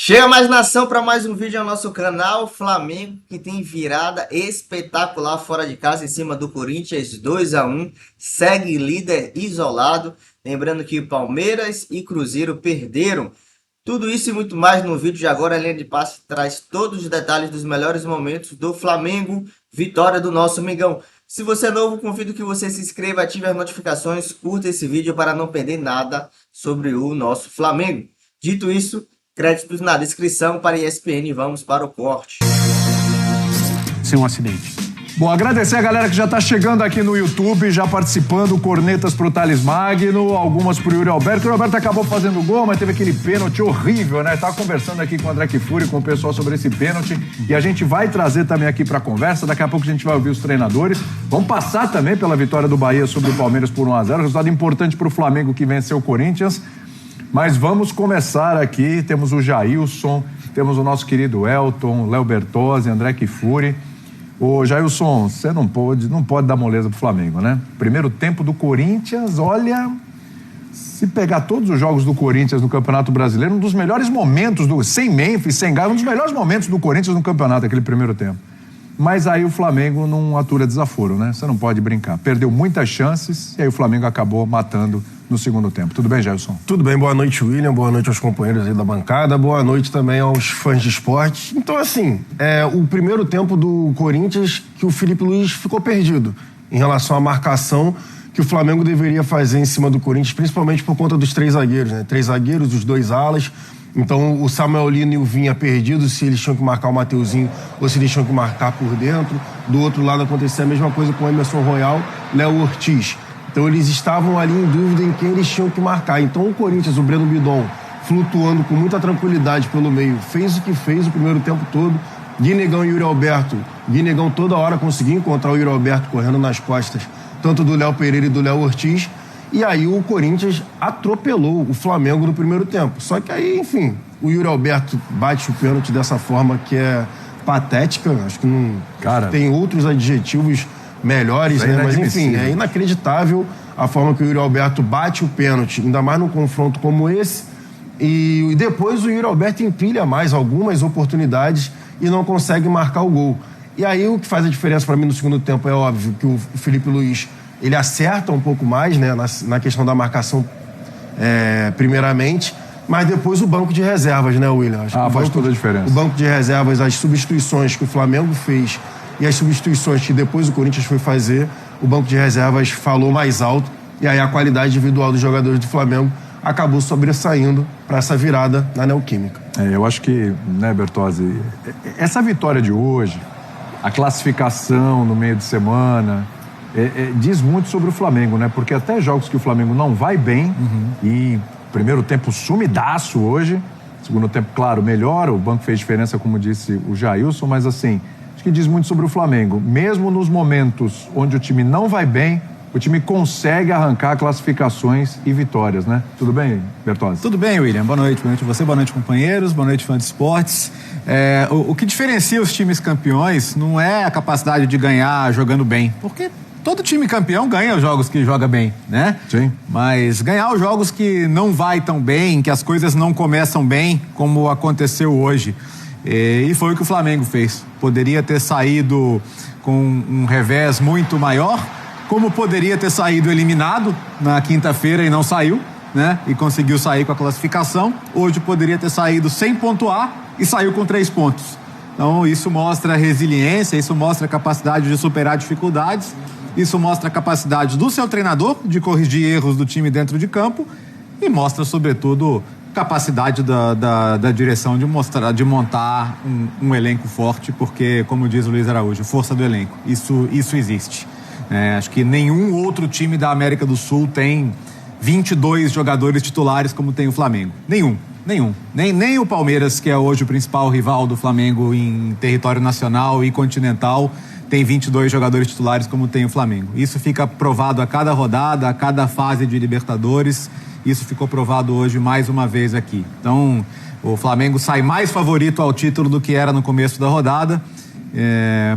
Chega mais nação para mais um vídeo no nosso canal. Flamengo que tem virada espetacular fora de casa em cima do Corinthians 2-1, segue líder isolado. Lembrando que Palmeiras e Cruzeiro perderam. Tudo isso e muito mais no vídeo de agora. A linha de passe traz todos os detalhes dos melhores momentos do Flamengo, vitória do nosso Mengão. Se você é novo, convido que você se inscreva, ative as notificações, curta esse vídeo para não perder nada sobre o nosso Flamengo. Dito isso, créditos na descrição para a ESPN, vamos para o corte. Sem um acidente. Bom, agradecer a galera que já tá chegando aqui no YouTube, já participando, cornetas pro Thales Magno, algumas pro Yuri Alberto. O Yuri Alberto acabou fazendo gol, mas teve aquele pênalti horrível, né? Tava conversando aqui com o André Kfouri, com o pessoal sobre esse pênalti, e a gente vai trazer também aqui pra conversa. Daqui a pouco a gente vai ouvir os treinadores. Vamos passar também pela vitória do Bahia sobre o Palmeiras por 1-0, resultado importante pro Flamengo que venceu o Corinthians. Mas vamos começar aqui, temos o Jailson, temos o nosso querido Elton, Léo Bertozzi, André Kfouri. Ô Jailson, você não pode dar moleza pro Flamengo, né? Primeiro tempo do Corinthians, olha, se pegar todos os jogos do Corinthians no Campeonato Brasileiro, um dos melhores momentos, sem Memphis, sem Galo, um dos melhores momentos do Corinthians no campeonato, aquele primeiro tempo. Mas aí o Flamengo não atura desaforo, né? Você não pode brincar. Perdeu muitas chances e aí o Flamengo acabou matando no segundo tempo. Tudo bem, Jailson? Tudo bem, boa noite, William, boa noite aos companheiros aí da bancada, boa noite também aos fãs de esporte. Então, assim, o primeiro tempo do Corinthians, que o Felipe Luiz ficou perdido em relação à marcação que o Flamengo deveria fazer em cima do Corinthians, principalmente por conta dos três zagueiros, né? Três zagueiros, os dois alas. Então, o Samuel Lino e o Vinha perdidos, se eles tinham que marcar o Mateuzinho ou se eles tinham que marcar por dentro. Do outro lado, acontecia a mesma coisa com o Emerson Royal, Léo Ortiz. Então, eles estavam ali em dúvida em quem eles tinham que marcar. Então, o Corinthians, o Breno Bidon, flutuando com muita tranquilidade pelo meio, fez o que fez o primeiro tempo todo. Guinegão e Yuri Alberto. Guinegão toda hora conseguia encontrar o Yuri Alberto correndo nas costas, tanto do Léo Pereira e do Léo Ortiz. E aí o Corinthians atropelou o Flamengo no primeiro tempo. Só que aí, enfim, o Yuri Alberto bate o pênalti dessa forma que é patética. Acho que não tem outros adjetivos melhores, né? Mas enfim, é inacreditável a forma que o Yuri Alberto bate o pênalti, ainda mais num confronto como esse. E depois o Yuri Alberto empilha mais algumas oportunidades e não consegue marcar o gol. E aí o que faz a diferença para mim no segundo tempo é óbvio que o Felipe Luiz, ele acerta um pouco mais, né, na questão da marcação, primeiramente, mas depois o banco de reservas, né, William? Faz toda a diferença. O banco de reservas, as substituições que o Flamengo fez e as substituições que depois o Corinthians foi fazer, o banco de reservas falou mais alto e aí a qualidade individual dos jogadores do Flamengo acabou sobressaindo para essa virada na Neoquímica. Eu acho que, né, Bertozzi, essa vitória de hoje, a classificação no meio de semana, diz muito sobre o Flamengo, né? Porque até jogos que o Flamengo não vai bem, e primeiro tempo sumidaço hoje, segundo tempo, claro, melhor, o banco fez diferença, como disse o Jailson, mas assim, acho que diz muito sobre o Flamengo. Mesmo nos momentos onde o time não vai bem, o time consegue arrancar classificações e vitórias, né? Tudo bem, Bertozzi? Tudo bem, William. Boa noite a você, boa noite, companheiros, boa noite, fã de esportes. O que diferencia os times campeões não é a capacidade de ganhar jogando bem, porque todo time campeão ganha os jogos que joga bem, né? Sim. Mas ganhar os jogos que não vai tão bem, que as coisas não começam bem, como aconteceu hoje. E foi o que o Flamengo fez. Poderia ter saído com um revés muito maior, como poderia ter saído eliminado na quinta-feira e não saiu, né? E conseguiu sair com a classificação. Hoje poderia ter saído sem pontuar e saiu com 3 pontos. Então isso mostra resiliência, isso mostra capacidade de superar dificuldades, isso mostra a capacidade do seu treinador de corrigir erros do time dentro de campo e mostra, sobretudo, capacidade da direção de montar um elenco forte, porque, como diz o Luiz Araújo, força do elenco, isso existe. Acho que nenhum outro time da América do Sul tem 22 jogadores titulares como tem o Flamengo. Nenhum. Nem o Palmeiras, que é hoje o principal rival do Flamengo em território nacional e continental, tem 22 jogadores titulares como tem o Flamengo. Isso fica provado a cada rodada, a cada fase de Libertadores. Isso ficou provado hoje mais uma vez aqui. Então, o Flamengo sai mais favorito ao título do que era no começo da rodada,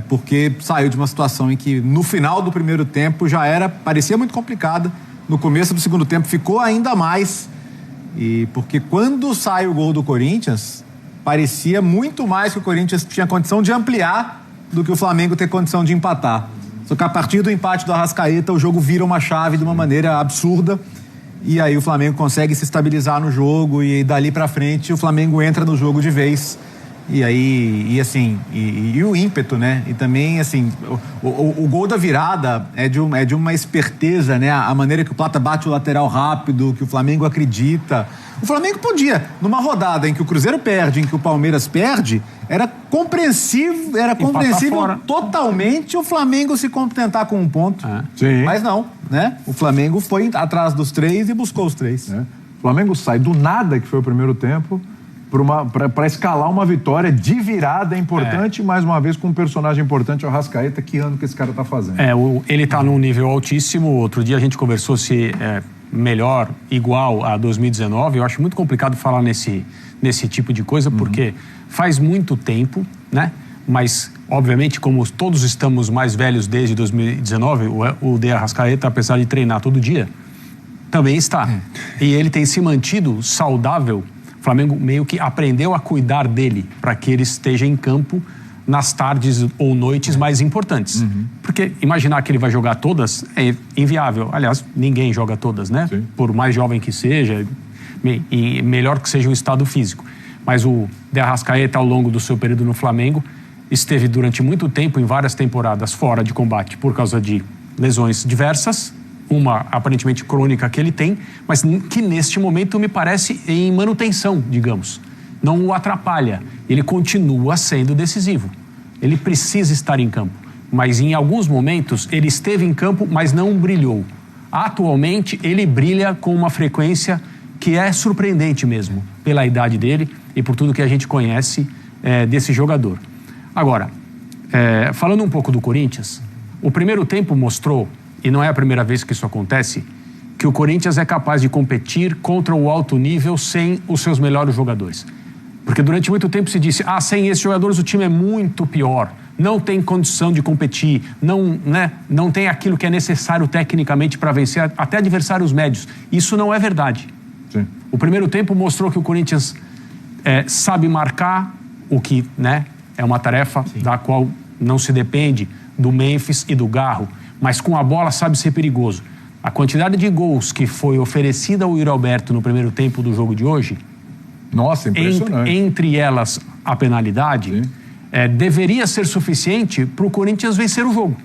porque saiu de uma situação em que no final do primeiro tempo parecia muito complicada. No começo do segundo tempo ficou ainda mais. E porque quando sai o gol do Corinthians, parecia muito mais que o Corinthians tinha condição de ampliar do que o Flamengo ter condição de empatar. Só que a partir do empate do Arrascaeta, o jogo vira uma chave de uma maneira absurda. E aí o Flamengo consegue se estabilizar no jogo e dali pra frente o Flamengo entra no jogo de vez. E aí, e o ímpeto, né? E também, assim, o gol da virada é de uma esperteza, né? A maneira que o Plata bate o lateral rápido, que o Flamengo acredita. O Flamengo podia, numa rodada em que o Cruzeiro perde, em que o Palmeiras perde, era compreensível totalmente o Flamengo se contentar com um ponto. Sim. Mas não, né? O Flamengo foi atrás dos 3 e buscou os 3. O Flamengo sai do nada, que foi o primeiro tempo, para escalar uma vitória de virada importante, mais uma vez com um personagem importante, o Arrascaeta. Que ano que esse cara tá fazendo? Ele tá num nível altíssimo. Outro dia a gente conversou se melhor, igual a 2019. Eu acho muito complicado falar nesse tipo de coisa, porque faz muito tempo, né? Mas, obviamente, como todos estamos mais velhos desde 2019, o De Arrascaeta, apesar de treinar todo dia, também está. E ele tem se mantido saudável. O Flamengo meio que aprendeu a cuidar dele para que ele esteja em campo nas tardes ou noites mais importantes. Porque imaginar que ele vai jogar todas é inviável. Aliás, ninguém joga todas, né? Sim. Por mais jovem que seja e melhor que seja o estado físico. Mas o De Arrascaeta, ao longo do seu período no Flamengo, esteve durante muito tempo, em várias temporadas, fora de combate por causa de lesões diversas, uma aparentemente crônica que ele tem, mas que neste momento me parece em manutenção, digamos. Não o atrapalha. Ele continua sendo decisivo. Ele precisa estar em campo. Mas em alguns momentos ele esteve em campo, mas não brilhou. Atualmente ele brilha com uma frequência que é surpreendente mesmo, pela idade dele e por tudo que a gente conhece desse jogador. Agora, falando um pouco do Corinthians, o primeiro tempo mostrou, e não é a primeira vez que isso acontece, que o Corinthians é capaz de competir contra o alto nível sem os seus melhores jogadores. Porque durante muito tempo se disse, sem esses jogadores o time é muito pior, não tem condição de competir, não tem aquilo que é necessário tecnicamente para vencer até adversários médios. Isso não é verdade. Sim. O primeiro tempo mostrou que o Corinthians sabe marcar, o que é uma tarefa da qual não se depende do Memphis e do Garro, mas com a bola sabe ser perigoso. A quantidade de gols que foi oferecida ao Yuri Alberto no primeiro tempo do jogo de hoje, Nossa, impressionante. entre elas a penalidade, deveria ser suficiente para o Corinthians vencer o jogo.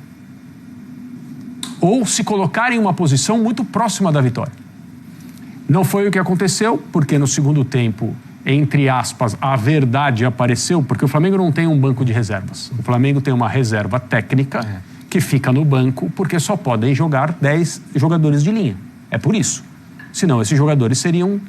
Ou se colocar em uma posição muito próxima da vitória. Não foi o que aconteceu, porque no segundo tempo, entre aspas, a verdade apareceu, porque o Flamengo não tem um banco de reservas. O Flamengo tem uma reserva técnica que fica no banco porque só podem jogar 10 jogadores de linha. É por isso. Senão esses jogadores seriam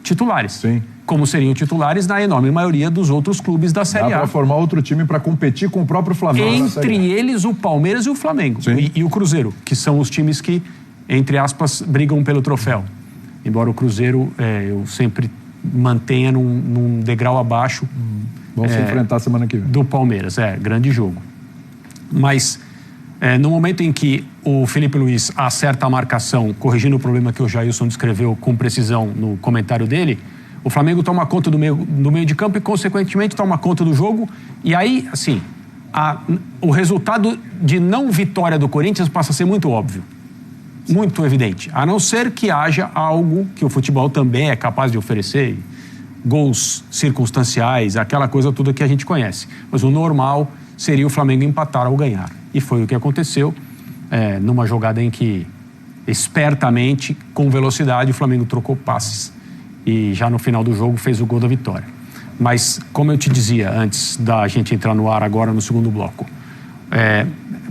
titulares. Sim. Como seriam titulares na enorme maioria dos outros clubes da Série Dá A. para formar outro time para competir com o próprio Flamengo. Entre eles, o Palmeiras e o Flamengo. E o Cruzeiro, que são os times que, entre aspas, brigam pelo troféu. Embora o Cruzeiro, eu sempre mantenha num degrau abaixo. Vamos se enfrentar semana que vem. Do Palmeiras, grande jogo. Mas, no momento em que o Felipe Luiz acerta a marcação, corrigindo o problema que o Jailson descreveu com precisão no comentário dele, o Flamengo toma conta do meio de campo e, consequentemente, toma conta do jogo. E aí, assim, o resultado de não vitória do Corinthians passa a ser muito óbvio. Muito evidente. A não ser que haja algo que o futebol também é capaz de oferecer. Gols circunstanciais, aquela coisa toda que a gente conhece. Mas o normal seria o Flamengo empatar ou ganhar. E foi o que aconteceu numa jogada em que, espertamente, com velocidade, o Flamengo trocou passes. E já no final do jogo fez o gol da vitória. Mas, como eu te dizia antes da gente entrar no ar agora no segundo bloco,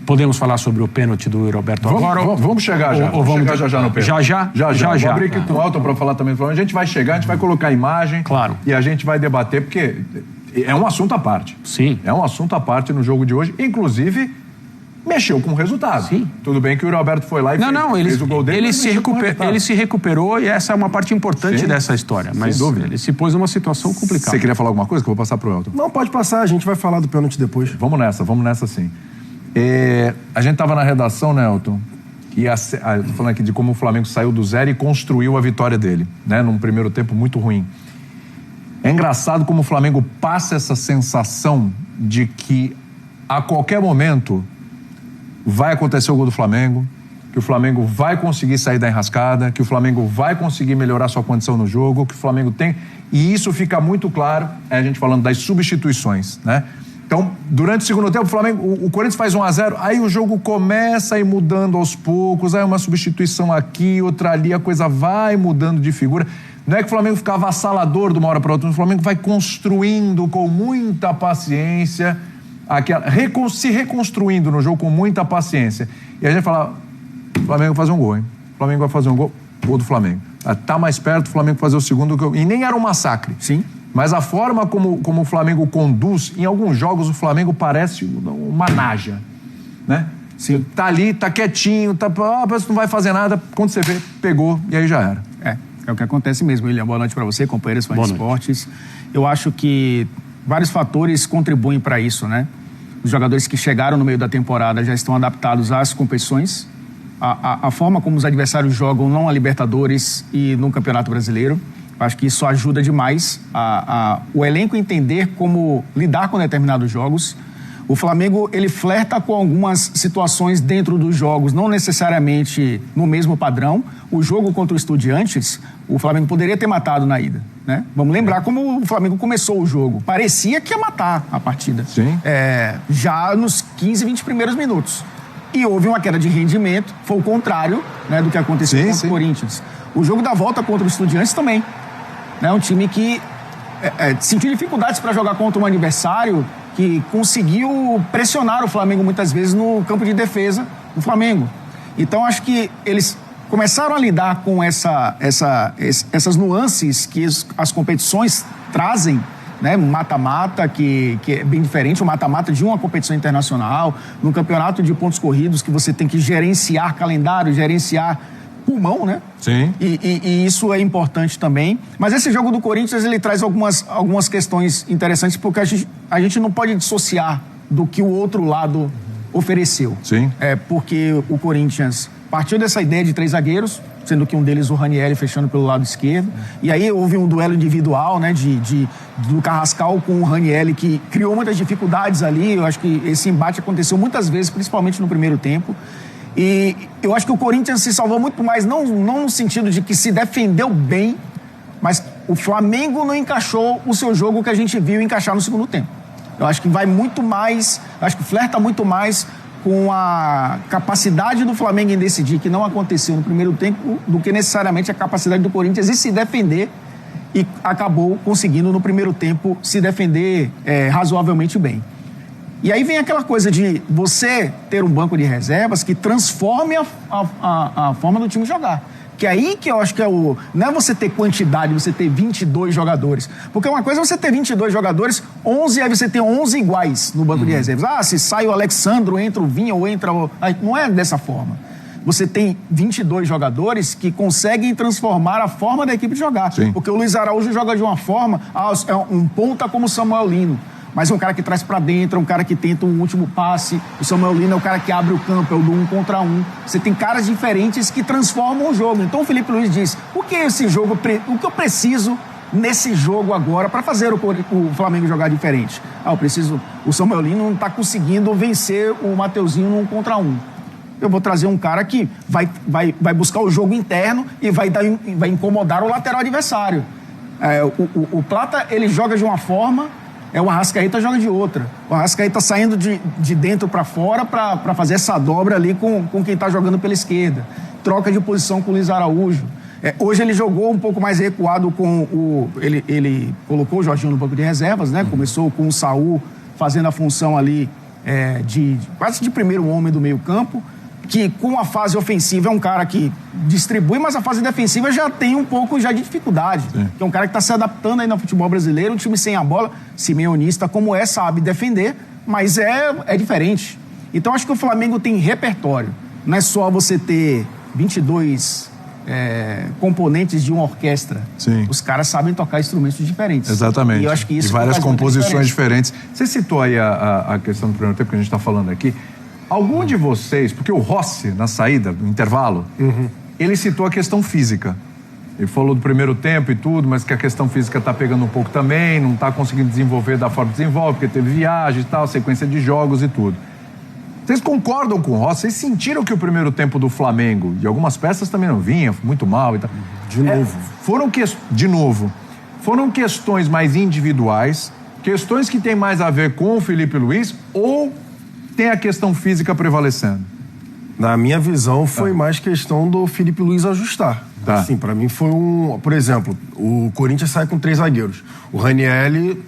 podemos falar sobre o pênalti do Roberto agora? Vamos chegar já. Ou vamos chegar já no pênalti. Já. Vou abrir aqui com o Elton para falar também do Flamengo. A gente vai chegar, a gente vai colocar a imagem. Claro. E a gente vai debater, porque é um assunto à parte. Sim. É um assunto à parte no jogo de hoje. Inclusive, mexeu com o resultado. Sim. Tudo bem que o Roberto foi lá e fez o gol dele. Ele se recuperou e essa é uma parte importante Sim. dessa história. Mas sem dúvida. ele se pôs numa situação complicada. Você queria falar alguma coisa que eu vou passar pro Elton? Não, pode passar, a gente vai falar do pênalti depois. Vamos nessa sim. A gente estava na redação, né, Elton? E tô falando aqui de como o Flamengo saiu do zero e construiu a vitória dele, né? Num primeiro tempo muito ruim. É engraçado como o Flamengo passa essa sensação de que a qualquer momento vai acontecer o gol do Flamengo, que o Flamengo vai conseguir sair da enrascada, que o Flamengo vai conseguir melhorar sua condição no jogo, que o Flamengo tem... E isso fica muito claro, a gente falando das substituições, né? Então, durante o segundo tempo, o Corinthians faz 1-0, aí o jogo começa a ir mudando aos poucos, aí uma substituição aqui, outra ali, a coisa vai mudando de figura. Não é que o Flamengo fica avassalador de uma hora para outra, o Flamengo vai construindo com muita paciência, se reconstruindo no jogo com muita paciência. E a gente fala, o Flamengo vai fazer um gol, hein? O Flamengo vai fazer um gol do Flamengo. Tá mais perto, o Flamengo fazer o segundo, e nem era um massacre. Sim. Mas a forma como o Flamengo conduz, em alguns jogos o Flamengo parece uma naja, né? Sim. Tá ali, tá quietinho, parece que não vai fazer nada, quando você vê, pegou e aí já era. É o que acontece mesmo, William. Boa noite para você, companheiros fãs de esportes. Eu acho que vários fatores contribuem para isso, né? Os jogadores que chegaram no meio da temporada já estão adaptados às competições, a forma como os adversários jogam não a Libertadores e no Campeonato Brasileiro. Acho que isso ajuda demais o elenco entender como lidar com determinados jogos. O Flamengo, ele flerta com algumas situações dentro dos jogos, não necessariamente no mesmo padrão. O jogo contra o Estudiantes, o Flamengo poderia ter matado na ida, né? Vamos lembrar como o Flamengo começou o jogo. Parecia que ia matar a partida. Sim. Já nos 15, 20 primeiros minutos. E houve uma queda de rendimento, foi o contrário, né, do que aconteceu contra o Corinthians. O jogo da volta contra o Estudiantes também. É um time que sentiu dificuldades para jogar contra um adversário que conseguiu pressionar o Flamengo muitas vezes no campo de defesa do Flamengo. Então, acho que eles começaram a lidar com essas nuances que as competições trazem, né? Um mata-mata que é bem diferente, um mata-mata de uma competição internacional, num campeonato de pontos corridos que você tem que gerenciar calendário, gerenciar pulmão, né? Sim. E isso é importante também. Mas esse jogo do Corinthians, ele traz algumas questões interessantes, porque a gente não pode dissociar do que o outro lado ofereceu. Sim. Porque o Corinthians partiu dessa ideia de 3 zagueiros, sendo que um deles o Ranieri fechando pelo lado esquerdo. E aí houve um duelo individual, né, do Carrascal com o Ranieri, que criou muitas dificuldades ali. Eu acho que esse embate aconteceu muitas vezes, principalmente no primeiro tempo. E eu acho que o Corinthians se salvou muito mais, não no sentido de que se defendeu bem, mas o Flamengo não encaixou o seu jogo que a gente viu encaixar no segundo tempo. Eu acho que vai muito mais, acho que flerta muito mais com a capacidade do Flamengo em decidir, que não aconteceu no primeiro tempo, do que necessariamente a capacidade do Corinthians em se defender, e acabou conseguindo no primeiro tempo se defender razoavelmente bem. E aí vem aquela coisa de você ter um banco de reservas que transforme a forma do time jogar. Que é aí que eu acho que não é você ter quantidade, você ter 22 jogadores. Porque uma coisa é você ter 22 jogadores, 11, aí você tem 11 iguais no banco de reservas. Se sai o Alexandro, entra o Vinha ou entra o... Não é dessa forma. Você tem 22 jogadores que conseguem transformar a forma da equipe de jogar. Sim. Porque o Luiz Araújo joga de uma forma, é um ponta como o Samuel Lino. Mas é um cara que traz pra dentro, é um cara que tenta um último passe. O Samuel Lino é o cara que abre o campo, é o do 1 contra 1. Você tem caras diferentes que transformam o jogo. Então o Felipe Luiz diz, o que eu preciso nesse jogo agora para fazer o Flamengo jogar diferente? O Samuel Lino não tá conseguindo vencer o Mateuzinho no 1 contra 1. Eu vou trazer um cara que vai buscar o jogo interno e vai incomodar o lateral adversário. O Plata, ele joga de uma forma... O Arrascaeta joga de outra. O Arrascaeta saindo de dentro para fora para fazer essa dobra ali com quem está jogando pela esquerda. Troca de posição com o Luiz Araújo. Hoje ele jogou um pouco mais recuado com ele colocou o Jorginho no banco de reservas, né? Começou com o Saul fazendo a função ali quase de primeiro homem do meio campo, que com a fase ofensiva é um cara que distribui, mas a fase defensiva já tem um pouco de dificuldade. Sim. Que é um cara que está se adaptando aí no futebol brasileiro, um time sem a bola, simeonista como sabe defender, mas é diferente. Então acho que o Flamengo tem repertório. Não é só você ter 22 componentes de uma orquestra. Sim. Os caras sabem tocar instrumentos diferentes. Exatamente. E eu acho que isso e várias faz muita composições diferença. diferentes. Você citou aí a questão do primeiro tempo que a gente está falando aqui. Algum de vocês, porque o Rossi, na saída, no intervalo, ele citou a questão física. Ele falou do primeiro tempo e tudo, mas que a questão física tá pegando um pouco também, não tá conseguindo desenvolver da forma que desenvolve, porque teve viagem e tal, sequência de jogos e tudo. Vocês concordam com o Rossi? Vocês sentiram que o primeiro tempo do Flamengo, e algumas peças também não vinham, muito mal e tal. De novo. Foram questões mais individuais, questões que têm mais a ver com o Felipe Luiz, ou tem a questão física prevalecendo? Na minha visão, foi mais questão do Felipe Luiz ajustar. Tá. Assim, pra mim foi Por exemplo, o Corinthians sai com 3 zagueiros. O Ranieri,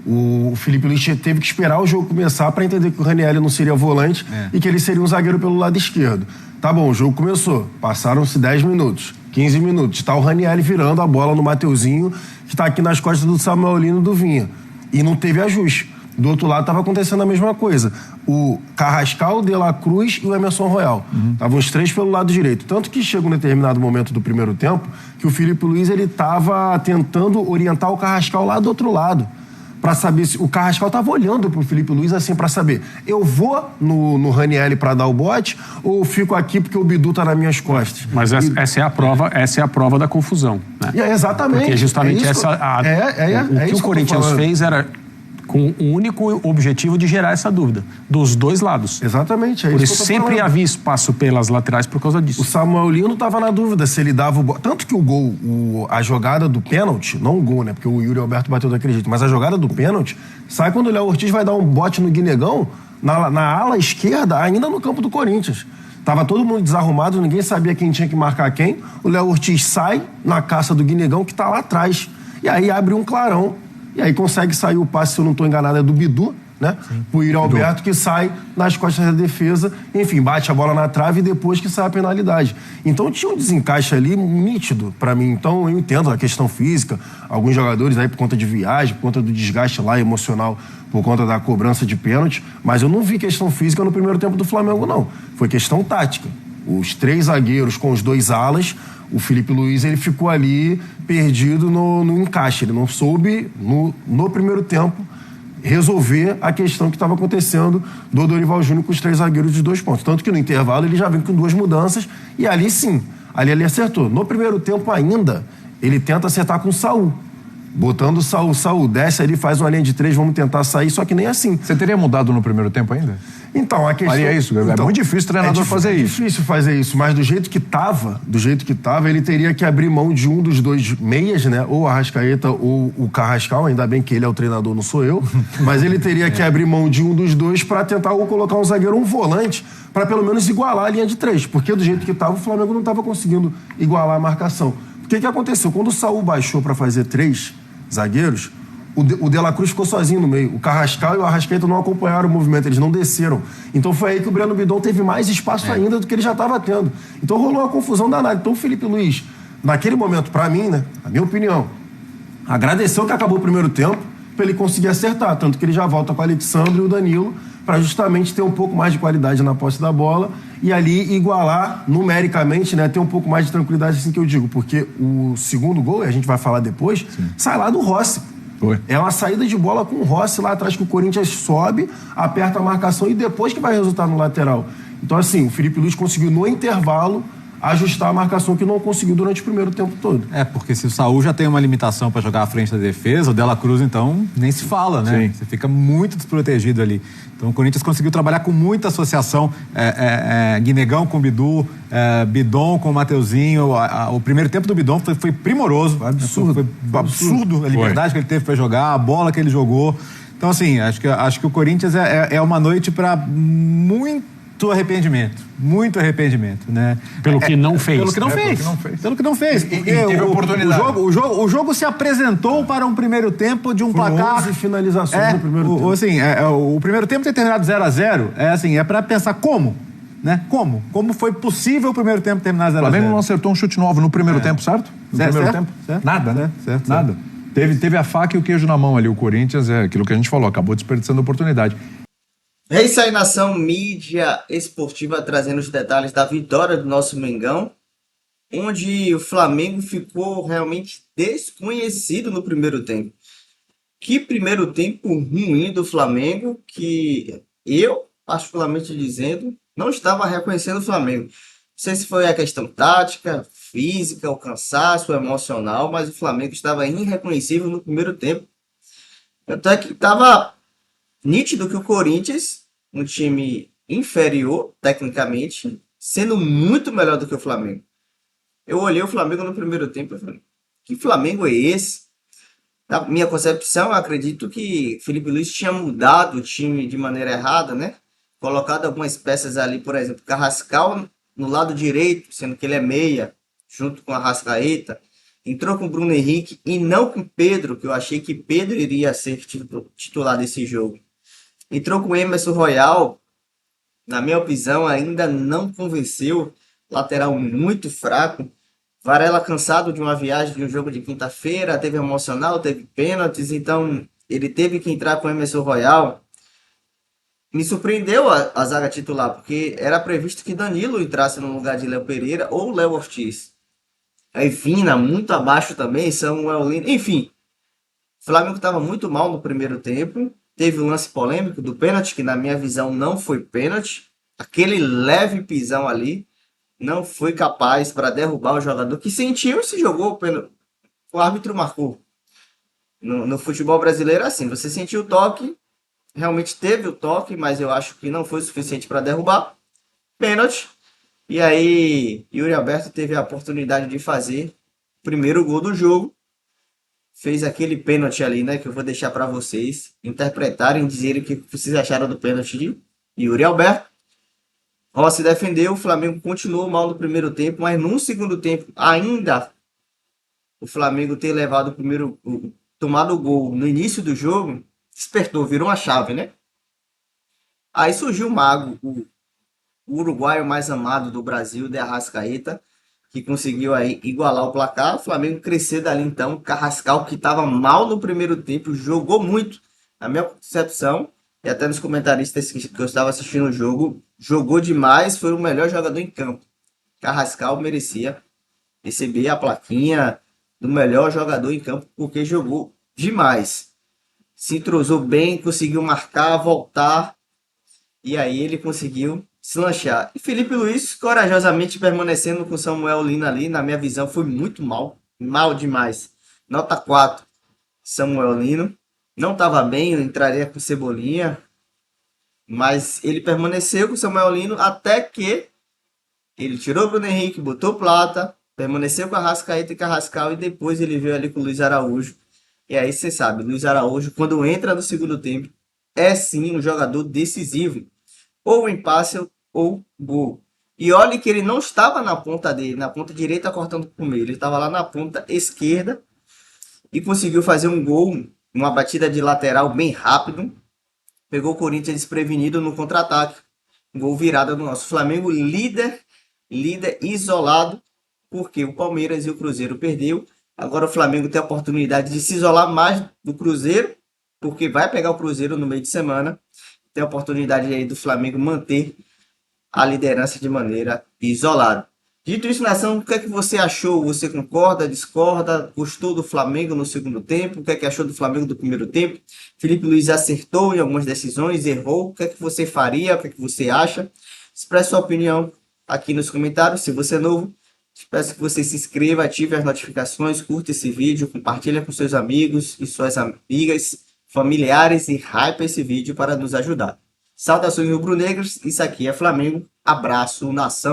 o Felipe Luiz teve que esperar o jogo começar para entender que o Ranieri não seria volante e que ele seria um zagueiro pelo lado esquerdo. Tá bom, o jogo começou. Passaram-se 10 minutos, 15 minutos. Tá o Ranieri virando a bola no Mateuzinho, que tá aqui nas costas do Samuel Lino e do Vinha. E não teve ajuste. Do outro lado estava acontecendo a mesma coisa. O Carrascal, o De La Cruz e o Emerson Royal. Estavam os 3 pelo lado direito. Tanto que chegou um determinado momento do primeiro tempo que o Felipe Luiz ele estava tentando orientar o Carrascal lá do outro lado. Para saber se o Carrascal estava olhando pro Felipe Luiz assim para saber, eu vou no Ranieri para dar o bote ou eu fico aqui porque o Bidu tá nas minhas costas. Mas essa é a prova da confusão, né? Exatamente. Porque justamente isso, o que o Corinthians fez era com o único objetivo de gerar essa dúvida, dos dois lados. Exatamente, Por isso isso sempre havia espaço pelas laterais por causa disso. O Samuel Lino estava na dúvida se ele dava o bote. Tanto que o gol, a jogada do pênalti, não o gol, né? Porque o Yuri Alberto bateu daquele jeito, mas a jogada do pênalti sai quando o Léo Ortiz vai dar um bote no Guinegão, na ala esquerda, ainda no campo do Corinthians. Tava todo mundo desarrumado, ninguém sabia quem tinha que marcar quem. O Léo Ortiz sai na caça do Guinegão, que tá lá atrás. E aí abre um clarão. E aí consegue sair o passe, se eu não estou enganado, é do Bidu, né? O Yuri Alberto, que sai nas costas da defesa, enfim, bate a bola na trave e depois que sai a penalidade. Então tinha um desencaixe ali nítido para mim. Então eu entendo a questão física, alguns jogadores aí por conta de viagem, por conta do desgaste lá emocional, por conta da cobrança de pênalti, mas eu não vi questão física no primeiro tempo do Flamengo, não. Foi questão tática. Os 3 zagueiros com os 2 alas, o Felipe Luiz ele ficou ali perdido no encaixe. Ele não soube, no primeiro tempo, resolver a questão que estava acontecendo do Dorival Júnior com os 3 zagueiros de 2 pontos. Tanto que no intervalo ele já vem com 2 mudanças e ali sim, ali ele acertou. No primeiro tempo ainda, ele tenta acertar com o Saul. Botando o Saul desce ali, faz uma linha de 3, vamos tentar sair, só que nem assim. Você teria mudado no primeiro tempo ainda? Então, a questão... Faria isso? É muito difícil o treinador fazer isso. É difícil fazer isso, mas do jeito que tava, ele teria que abrir mão de um dos 2 meias, né? Ou a Arrascaeta ou o Carrascal, ainda bem que ele é o treinador, não sou eu, mas ele teria que abrir mão de um dos 2 para tentar ou colocar um zagueiro ou um volante, para pelo menos igualar a linha de 3, porque do jeito que tava, o Flamengo não tava conseguindo igualar a marcação. O que aconteceu? Quando o Saul baixou para fazer 3 zagueiros, o De La Cruz ficou sozinho no meio. O Carrascal e o Arrascaeta não acompanharam o movimento, eles não desceram. Então foi aí que o Breno Bidon teve mais espaço ainda do que ele já estava tendo. Então rolou uma confusão danada. Então o Felipe Luiz, naquele momento, para mim, né, a minha opinião, agradeceu que acabou o primeiro tempo para ele conseguir acertar. Tanto que ele já volta com o Alexandre e o Danilo para justamente ter um pouco mais de qualidade na posse da bola e ali igualar numericamente, né, ter um pouco mais de tranquilidade, assim que eu digo. Porque o segundo gol, e a gente vai falar depois, sai lá do Rossi. É uma saída de bola com o Rossi lá atrás que o Corinthians sobe, aperta a marcação e depois que vai resultar no lateral. Então, assim, o Felipe Luiz conseguiu no intervalo ajustar a marcação que não conseguiu durante o primeiro tempo todo. Porque se o Saul já tem uma limitação para jogar à frente da defesa, o De La Cruz, então, nem se fala, né? Sim. Você fica muito desprotegido ali. Então, o Corinthians conseguiu trabalhar com muita associação, Guinegão com Bidu, Bidon com o Mateuzinho. O primeiro tempo do Bidon foi primoroso. Foi absurdo a liberdade que ele teve para jogar, a bola que ele jogou. Então, assim, acho que o Corinthians é uma noite para muito arrependimento, né? Pelo que não fez. Pelo que não fez. E teve oportunidade. O jogo se apresentou para um primeiro tempo de um placar... 11 finalizações no primeiro tempo. O primeiro tempo ter terminado 0-0, é para pensar como, né? Como foi possível o primeiro tempo terminar 0-0? O Flamengo não acertou um chute novo no primeiro tempo, certo? Certo. Nada, né? Nada. Teve a faca e o queijo na mão ali. O Corinthians, aquilo que a gente falou, acabou desperdiçando a oportunidade. É isso aí, nação mídia esportiva, trazendo os detalhes da vitória do nosso Mengão, onde o Flamengo ficou realmente desconhecido no primeiro tempo. Que primeiro tempo ruim do Flamengo, que eu, particularmente dizendo, não estava reconhecendo o Flamengo. sei se foi a questão tática, física, o cansaço, o emocional, mas o Flamengo estava irreconhecível no primeiro tempo. Tanto é que estava nítido que o Corinthians, um time inferior tecnicamente, sendo muito melhor do que o Flamengo. Eu olhei o Flamengo no primeiro tempo e falei, que Flamengo é esse? Na minha concepção, eu acredito que Felipe Luiz tinha mudado o time de maneira errada, né? Colocado algumas peças ali, por exemplo, Carrascal no lado direito, sendo que ele é meia, junto com a Arrascaeta. Entrou com o Bruno Henrique e não com o Pedro, que eu achei que Pedro iria ser titular desse jogo. Entrou com o Emerson Royal, na minha visão, ainda não convenceu. Lateral muito fraco. Varela cansado de uma viagem, de um jogo de quinta-feira, teve emocional, teve pênaltis, então ele teve que entrar com o Emerson Royal. Me surpreendeu a zaga titular, porque era previsto que Danilo entrasse no lugar de Léo Pereira ou Léo Ortiz. Aí Vina, muito abaixo também, Samuel Lino, enfim. O Flamengo estava muito mal no primeiro tempo. Teve um lance polêmico do pênalti, que na minha visão não foi pênalti. Aquele leve pisão ali não foi capaz para derrubar o jogador que sentiu e se jogou pelo. O árbitro marcou. No futebol brasileiro é assim, você sentiu o toque, realmente teve o toque, mas eu acho que não foi suficiente para derrubar. Pênalti. E aí, Yuri Alberto teve a oportunidade de fazer o primeiro gol do jogo. Fez aquele pênalti ali, né? Que eu vou deixar para vocês interpretarem e dizerem o que vocês acharam do pênalti de Yuri Alberto. Rossi defendeu, o Flamengo continuou mal no primeiro tempo, mas no segundo tempo, ainda o Flamengo ter levado o primeiro, tomado o gol no início do jogo, despertou, virou uma chave, né? Aí surgiu o Mago, o uruguaio mais amado do Brasil, de Arrascaeta, que conseguiu aí igualar o placar. O Flamengo cresceu dali então. Carrascal, que estava mal no primeiro tempo, jogou muito, na minha concepção, e até nos comentaristas que eu estava assistindo o jogo, jogou demais, foi o melhor jogador em campo. Carrascal merecia receber a plaquinha do melhor jogador em campo, porque jogou demais. Se entrosou bem, conseguiu marcar, voltar, e aí ele conseguiu se lanchar. E Felipe Luiz, corajosamente permanecendo com Samuel Lino ali, na minha visão, foi muito mal. Mal demais. Nota 4, Samuel Lino. Não estava bem, eu entraria com Cebolinha. Mas ele permaneceu com Samuel Lino até que ele tirou o Bruno Henrique, botou Plata, permaneceu com a Arrascaeta e Carrascal, e depois ele veio ali com o Luiz Araújo. E aí você sabe, Luiz Araújo, quando entra no segundo tempo, é sim um jogador decisivo. Ou empate ou gol. E olhe que ele não estava na ponta dele, na ponta direita cortando por meio. Ele estava lá na ponta esquerda e conseguiu fazer um gol, uma batida de lateral bem rápido. Pegou o Corinthians desprevenido no contra-ataque. Gol virada do nosso Flamengo, líder isolado, porque o Palmeiras e o Cruzeiro perdeu. Agora o Flamengo tem a oportunidade de se isolar mais do Cruzeiro, porque vai pegar o Cruzeiro no meio de semana. Tem a oportunidade aí do Flamengo manter a liderança de maneira isolada. Dito isso, nação, o que é que você achou? Você concorda, discorda? Gostou do Flamengo no segundo tempo? O que é que achou do Flamengo do primeiro tempo? Felipe Luiz acertou em algumas decisões, errou. O que é que você faria? O que é que você acha? Expresse sua opinião aqui nos comentários. Se você é novo, peço que você se inscreva, ative as notificações, curta esse vídeo, compartilha com seus amigos e suas amigas, familiares e hype esse vídeo para nos ajudar. Saudações rubro-negras, isso aqui é Flamengo. Abraço, nação.